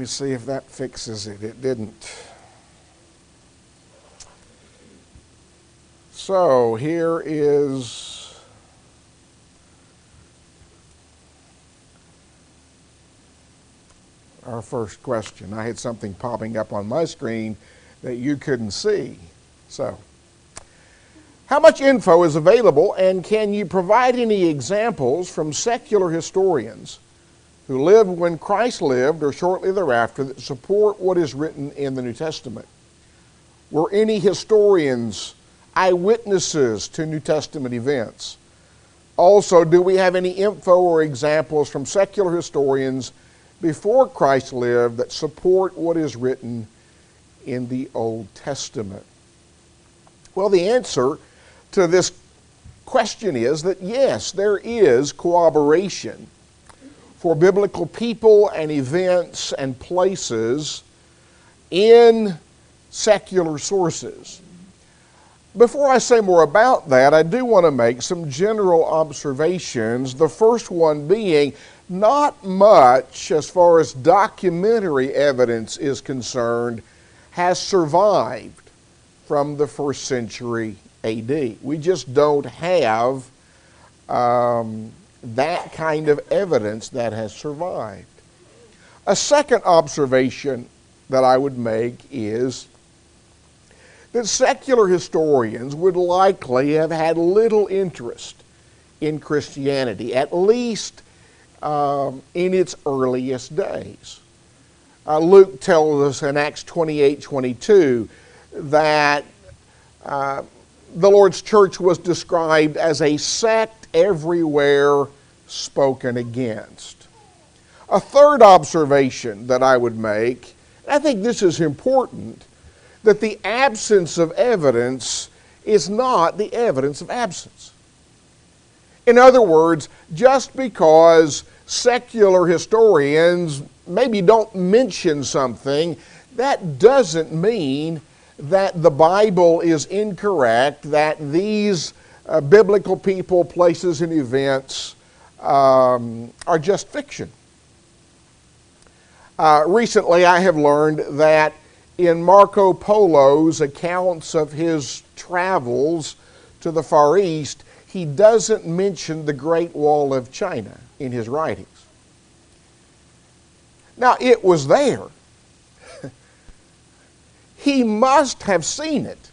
me see if that fixes it. It didn't. So here is our first question. I had something popping up on my screen that you couldn't see. So, how much info is available, and can you provide any examples from secular historians who lived when Christ lived or shortly thereafter that support what is written in the New Testament? Were any historians eyewitnesses to New Testament events? Also, do we have any info or examples from secular historians before Christ lived that support what is written in the Old Testament? Well, the answer to this question is that yes, there is corroboration for biblical people and events and places in secular sources. Before I say more about that, I do want to make some general observations. The first one being, not much, as far as documentary evidence is concerned, has survived from the first century AD. We just don't have that kind of evidence that has survived. A second observation that I would make is that secular historians would likely have had little interest in Christianity, at least in its earliest days. Luke tells us in Acts 28:22 that the Lord's church was described as a sect everywhere spoken against. A third observation that I would make, and I think this is important, that the absence of evidence is not the evidence of absence. In other words, just because secular historians maybe don't mention something, that doesn't mean that the Bible is incorrect, that these biblical people, places, and events are just fiction. Recently, I have learned that in Marco Polo's accounts of his travels to the Far East, he doesn't mention the Great Wall of China in his writings. Now, it was there. He must have seen it,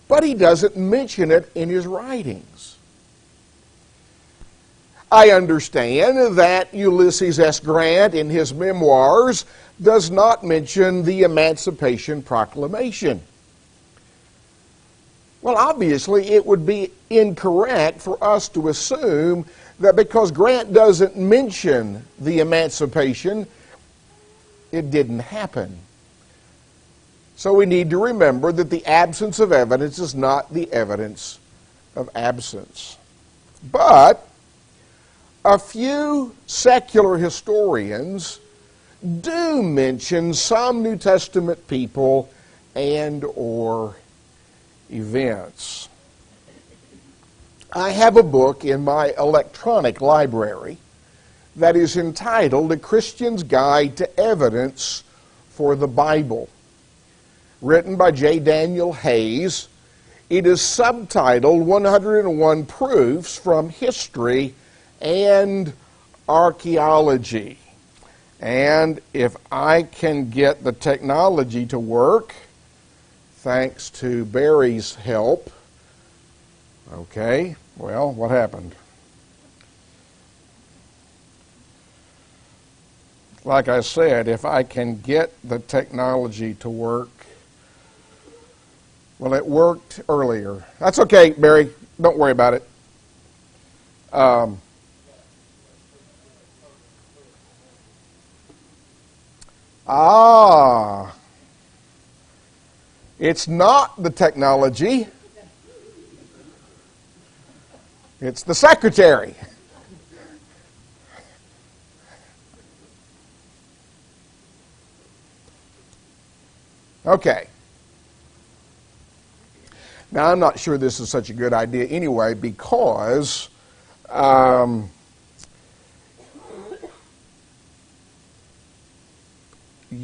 but he doesn't mention it in his writings. I understand that Ulysses S. Grant in his memoirs does not mention the Emancipation Proclamation. Well, obviously, it would be incorrect for us to assume that because Grant doesn't mention the Emancipation, it didn't happen. So we need to remember that the absence of evidence is not the evidence of absence. But a few secular historians do mention some New Testament people and or events. I have a book in my electronic library that is entitled A Christian's Guide to Evidence for the Bible, written by J. Daniel Hayes. It is subtitled 101 Proofs from History and Archaeology. And if I can get the technology to work, thanks to Barry's help. Okay, well, what happened? Like I said, if I can get the technology to work, well, it worked earlier. That's okay, Barry. Don't worry about it. It's not the technology. It's the secretary. Okay. Now, I'm not sure this is such a good idea anyway, because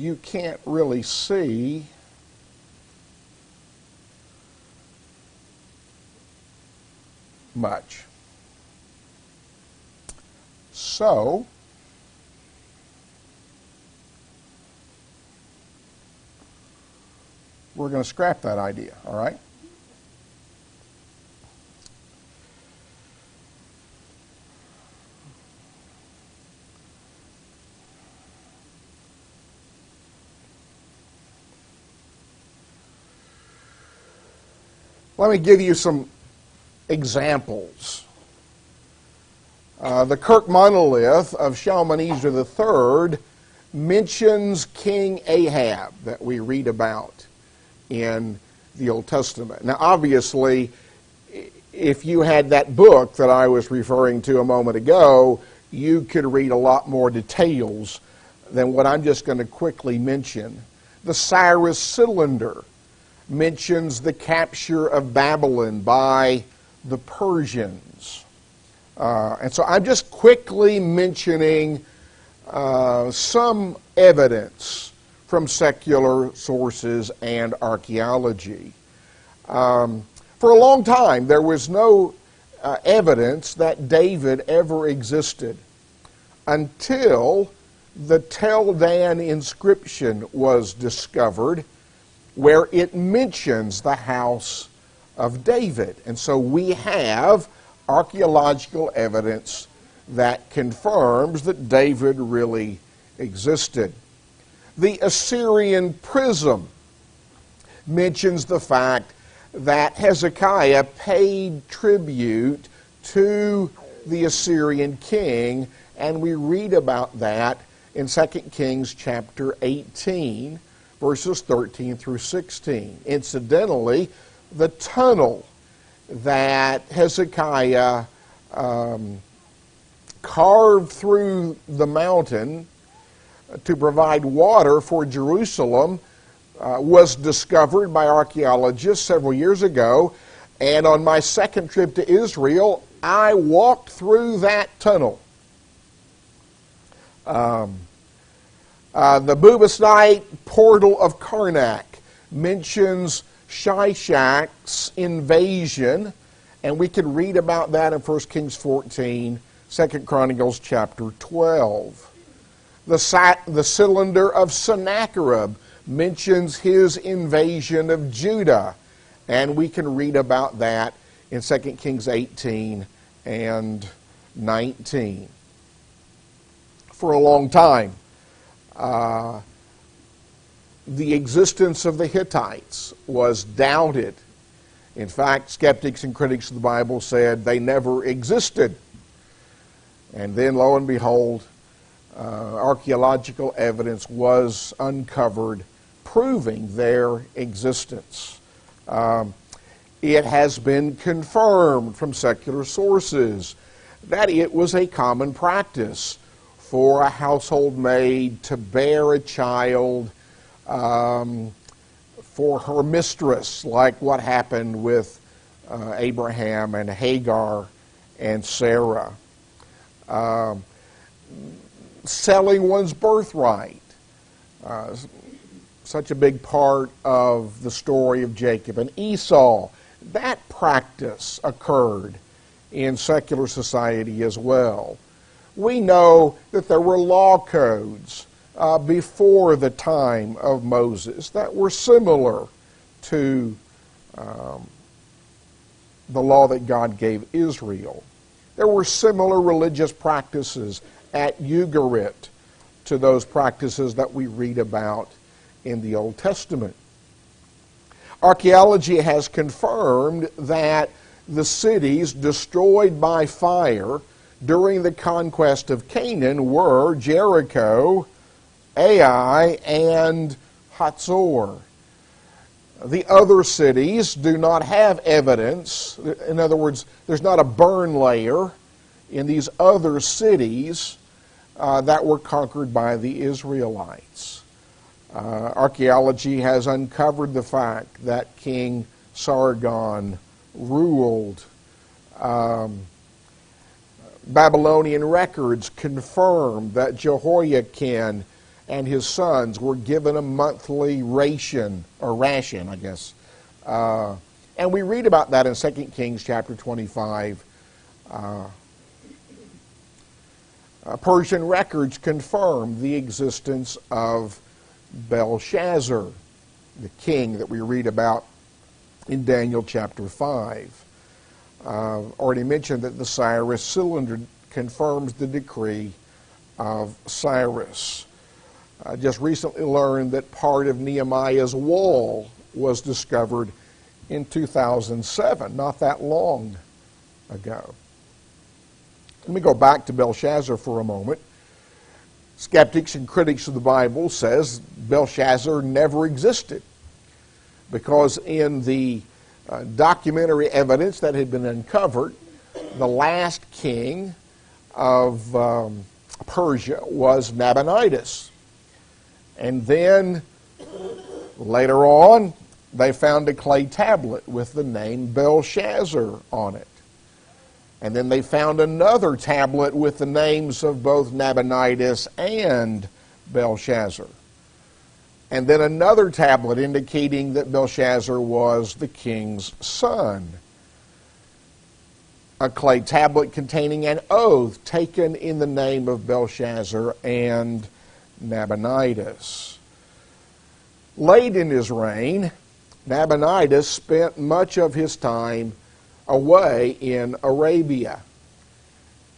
you can't really see much. So, we're going to scrap that idea, all right? Let me give you some examples. The Kirk monolith of Shalmaneser III mentions King Ahab that we read about in the Old Testament. Now, obviously, if you had that book that I was referring to a moment ago, you could read a lot more details than what I'm just going to quickly mention. The Cyrus cylinder mentions the capture of Babylon by the Persians. And so I'm just quickly mentioning some evidence from secular sources and archaeology. For a long time, there was no evidence that David ever existed until the Tel Dan inscription was discovered, where it mentions the house of David. And so we have archaeological evidence that confirms that David really existed. The Assyrian prism mentions the fact that Hezekiah paid tribute to the Assyrian king, and we read about that in 2 Kings chapter 18, verses 13 through 16. Incidentally, the tunnel that Hezekiah carved through the mountain to provide water for Jerusalem was discovered by archaeologists several years ago, and on my second trip to Israel, I walked through that tunnel. The Bubasite portal of Karnak mentions Shishak's invasion, and we can read about that in 1 Kings 14, 2 Chronicles chapter 12. The cylinder of Sennacherib mentions his invasion of Judah, and we can read about that in 2 Kings 18 and 19. For a long time, the existence of the Hittites was doubted. In fact, skeptics and critics of the Bible said they never existed. And then, lo and behold, archaeological evidence was uncovered proving their existence. It has been confirmed from secular sources that it was a common practice for a household maid to bear a child for her mistress, like what happened with Abraham and Hagar and Sarah. Selling one's birthright, such a big part of the story of Jacob and Esau. That practice occurred in secular society as well. We know that there were law codes before the time of Moses that were similar to the law that God gave Israel. There were similar religious practices at Ugarit to those practices that we read about in the Old Testament. Archaeology has confirmed that the cities destroyed by fire during the conquest of Canaan were Jericho, Ai, and Hatzor. The other cities do not have evidence. In other words, there's not a burn layer in these other cities that were conquered by the Israelites. Archaeology has uncovered the fact that King Sargon ruled. Babylonian records confirm that Jehoiakim and his sons were given a monthly ration, I guess. And we read about that in 2 Kings chapter 25. Persian records confirm the existence of Belshazzar, the king that we read about in Daniel chapter 5. Already mentioned that the Cyrus cylinder confirms the decree of Cyrus. I just recently learned that part of Nehemiah's wall was discovered in 2007, not that long ago. Let me go back to Belshazzar for a moment. Skeptics and critics of the Bible says Belshazzar never existed, because in the documentary evidence that had been uncovered, the last king of Persia was Nabonidus. And then later on, they found a clay tablet with the name Belshazzar on it. And then they found another tablet with the names of both Nabonidus and Belshazzar. And then another tablet indicating that Belshazzar was the king's son. A clay tablet containing an oath taken in the name of Belshazzar and Nabonidus. Late in his reign, Nabonidus spent much of his time away in Arabia.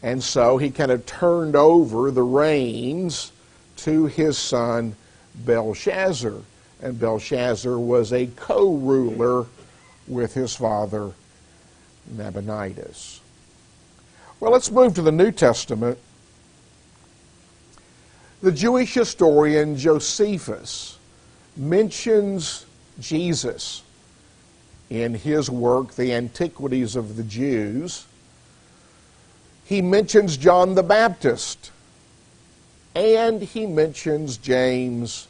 And so he kind of turned over the reins to his son Belshazzar. And Belshazzar was a co-ruler with his father Nabonidus. Well, let's move to the New Testament. The Jewish historian Josephus mentions Jesus in his work, The Antiquities of the Jews. He mentions John the Baptist, and he mentions James,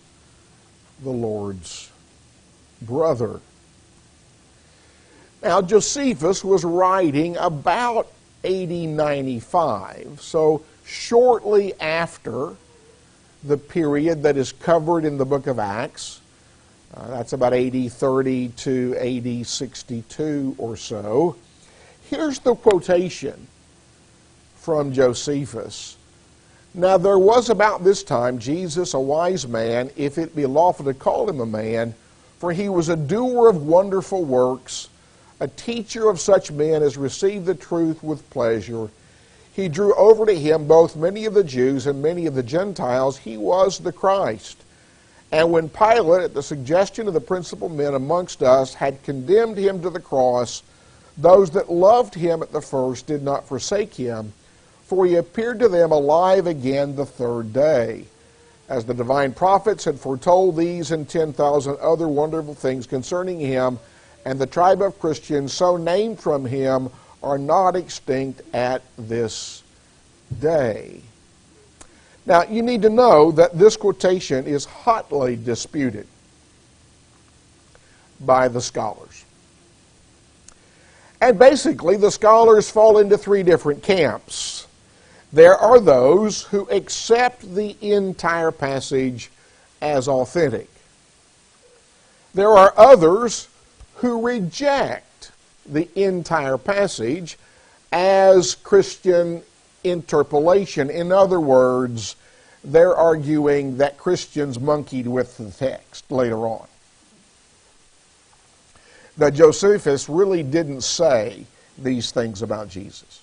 the Lord's brother. Now, Josephus was writing about AD 95, so shortly after the period that is covered in the book of Acts. That's about AD 30 to AD 62 or so. Here's the quotation from Josephus. Now there was about this time Jesus a wise man, if it be lawful to call him a man, for he was a doer of wonderful works, a teacher of such men as received the truth with pleasure. He drew over to him both many of the Jews and many of the Gentiles. He was the Christ. And when Pilate, at the suggestion of the principal men amongst us, had condemned him to the cross, those that loved him at the first did not forsake him, for he appeared to them alive again the third day. As the divine prophets had foretold these and 10,000 other wonderful things concerning him, and the tribe of Christians, so named from him, are not extinct at this day. Now, you need to know that this quotation is hotly disputed by the scholars. And basically, the scholars fall into three different camps. There are those who accept the entire passage as authentic. There are others who reject the entire passage as Christian interpolation. In other words, they're arguing that Christians monkeyed with the text later on. That Josephus really didn't say these things about Jesus.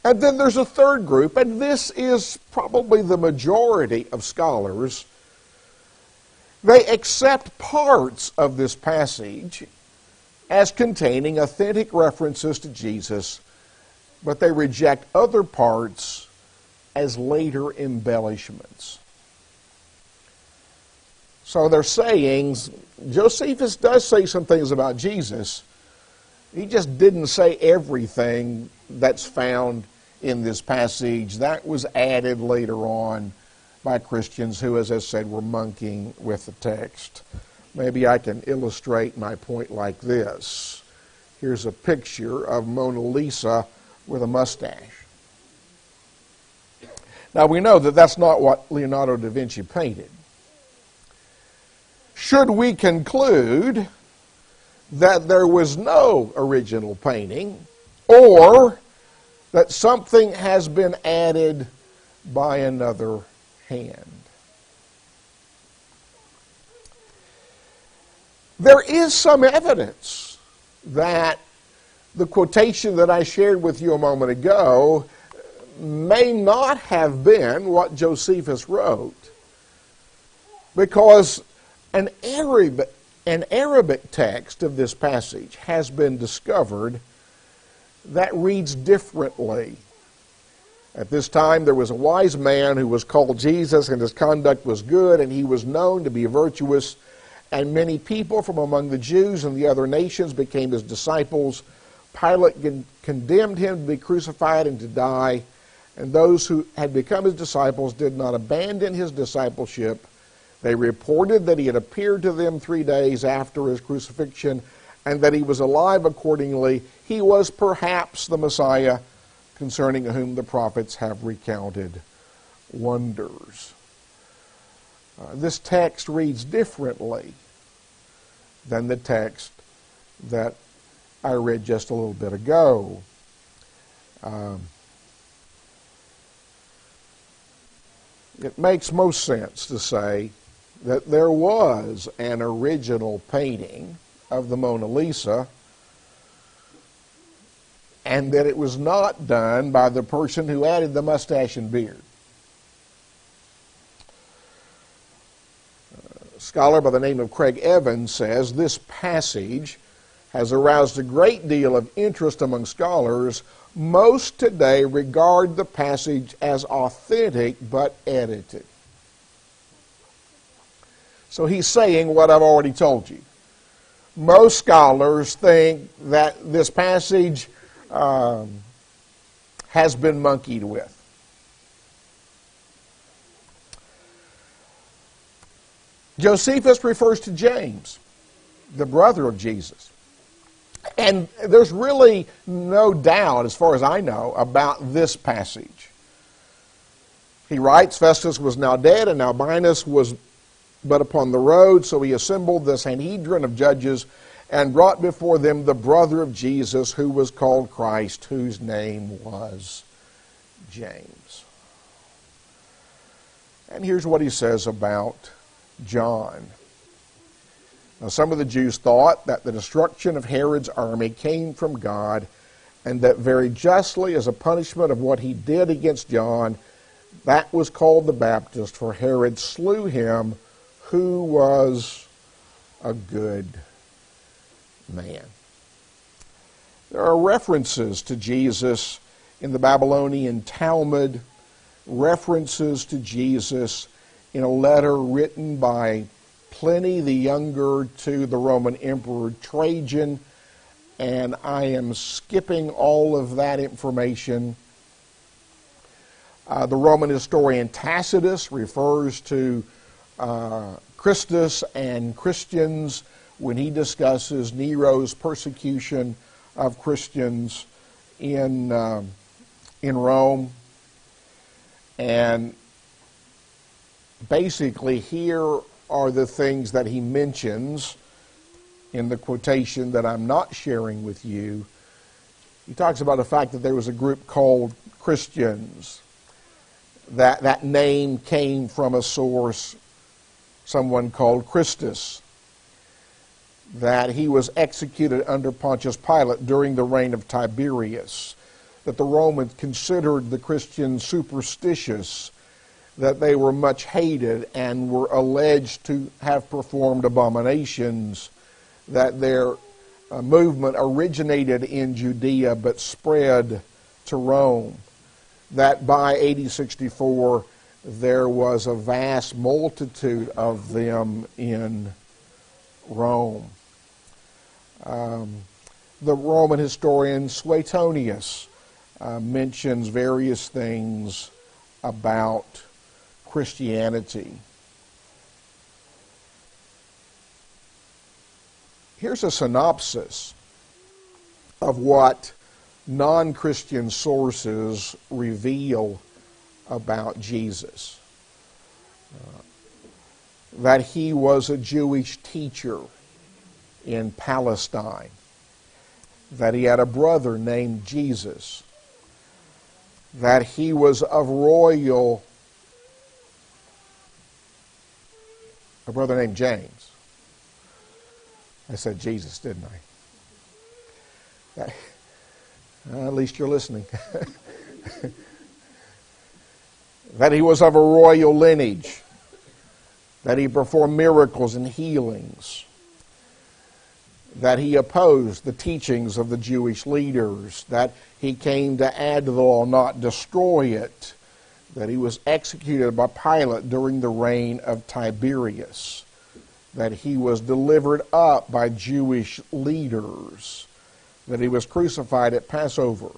And then there's a third group, and this is probably the majority of scholars. They accept parts of this passage as containing authentic references to Jesus, but they reject other parts as later embellishments. So they're saying, Josephus does say some things about Jesus. He just didn't say everything that's found in this passage. That was added later on by Christians who, as I said, were monkeying with the text. Maybe I can illustrate my point like this. Here's a picture of Mona Lisa with a mustache. Now we know that that's not what Leonardo da Vinci painted. Should we conclude that there was no original painting, or that something has been added by another hand? There is some evidence that the quotation that I shared with you a moment ago may not have been what Josephus wrote, because an Arabic text of this passage has been discovered that reads differently. At this time there was a wise man who was called Jesus, and his conduct was good, and he was known to be virtuous, and many people from among the Jews and the other nations became his disciples. Pilate condemned him to be crucified and to die, and those who had become his disciples did not abandon his discipleship. They reported that he had appeared to them 3 days after his crucifixion, and that he was alive accordingly. He was perhaps the Messiah, concerning whom the prophets have recounted wonders. This text reads differently than the text that I read just a little bit ago. It makes most sense to say that there was an original painting of the Mona Lisa, and that it was not done by the person who added the mustache and beard. A scholar by the name of Craig Evans says this passage has aroused a great deal of interest among scholars. Most today regard the passage as authentic but edited. So he's saying what I've already told you. Most scholars think that this passage has been monkeyed with. Josephus refers to James, the brother of Jesus. And there's really no doubt, as far as I know, about this passage. He writes, Festus was now dead, and Albinus was but upon the road, so he assembled the Sanhedrin of judges and brought before them the brother of Jesus, who was called Christ, whose name was James. And here's what he says about John. Now, some of the Jews thought that the destruction of Herod's army came from God, and that very justly, as a punishment of what he did against John, that was called the Baptist, for Herod slew him who was a good man. There are references to Jesus in the Babylonian Talmud, references to Jesus in a letter written by Pliny the Younger to the Roman Emperor Trajan, and I am skipping all of that information. The Roman historian Tacitus refers to Christus and Christians when he discusses Nero's persecution of Christians in Rome. And basically here are the things that he mentions in the quotation that I'm not sharing with you. He talks about the fact that there was a group called Christians. That name came from a source, someone called Christus. That he was executed under Pontius Pilate during the reign of Tiberius. That the Romans considered the Christians superstitious, that they were much hated and were alleged to have performed abominations, that their movement originated in Judea but spread to Rome, that by AD 64 there was a vast multitude of them in Rome. The Roman historian Suetonius mentions various things about Christianity. Here's a synopsis of what non-Christian sources reveal about Jesus. That he was a Jewish teacher in Palestine. That he had a brother named Jesus. That he was of royal... A brother named James. I said Jesus, didn't I? At least you're listening. That he was of a royal lineage. That he performed miracles and healings. That he opposed the teachings of the Jewish leaders. That he came to add to the law, not destroy it. That he was executed by Pilate during the reign of Tiberius. That he was delivered up by Jewish leaders. That he was crucified at Passover.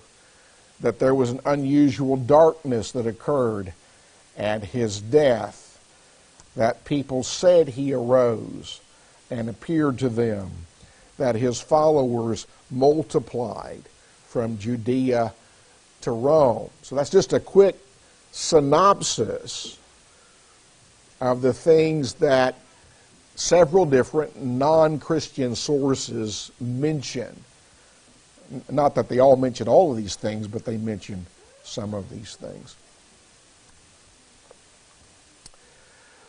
That there was an unusual darkness that occurred at his death. That people said he arose and appeared to them. That his followers multiplied from Judea to Rome. So that's just a quick synopsis of the things that several different non-Christian sources mention. Not that they all mention all of these things, but they mention some of these things.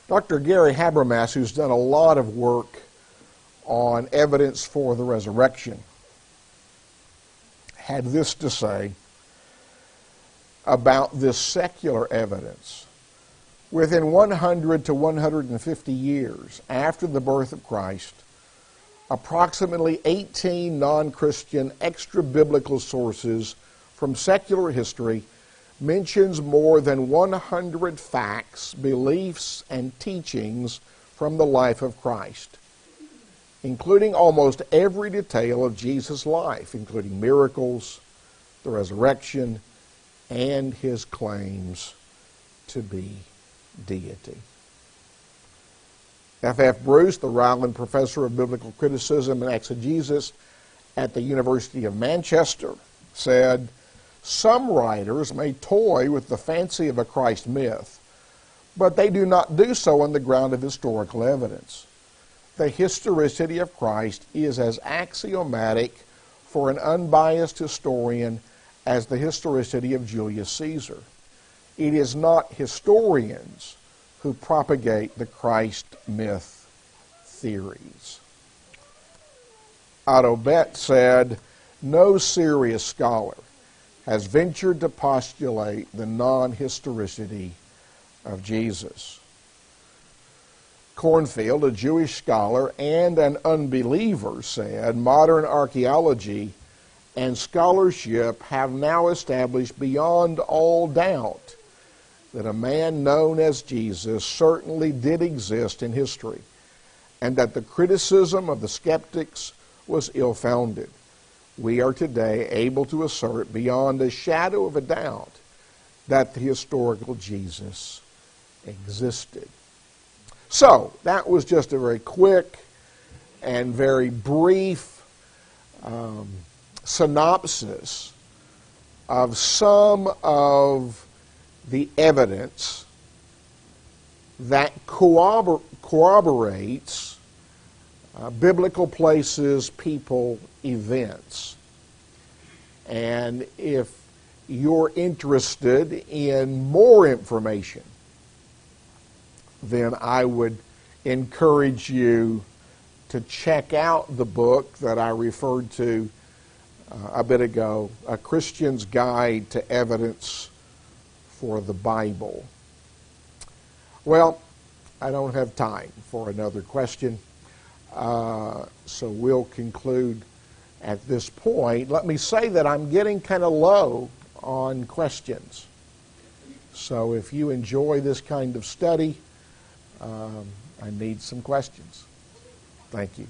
Dr. Gary Habermas, who's done a lot of work on evidence for the resurrection, had this to say about this secular evidence. Within 100 to 150 years after the birth of Christ, approximately 18 non-Christian extra-biblical sources from secular history mentions more than 100 facts, beliefs, and teachings from the life of Christ, including almost every detail of Jesus' life, including miracles, the resurrection, and his claims to be deity. F. Bruce, the Ryland Professor of Biblical Criticism and Exegesis at the University of Manchester, said, "Some writers may toy with the fancy of a Christ myth, but they do not do so on the ground of historical evidence. The historicity of Christ is as axiomatic for an unbiased historian as the historicity of Julius Caesar. It is not historians who propagate the Christ myth theories." Otto Bett said, "No serious scholar has ventured to postulate the non-historicity of Jesus." Cornfield, a Jewish scholar and an unbeliever, said, "Modern archaeology and scholarship have now established beyond all doubt that a man known as Jesus certainly did exist in history, and that the criticism of the skeptics was ill-founded. We are today able to assert beyond a shadow of a doubt that the historical Jesus existed." So, that was just a very quick and very brief synopsis of some of the evidence that corroborates biblical places, people, events. And if you're interested in more information, then I would encourage you to check out the book that I referred to a bit ago, A Christian's Guide to Evidence for the Bible. Well, I don't have time for another question, so we'll conclude at this point. Let me say that I'm getting kind of low on questions. So if you enjoy this kind of study, I need some questions. Thank you.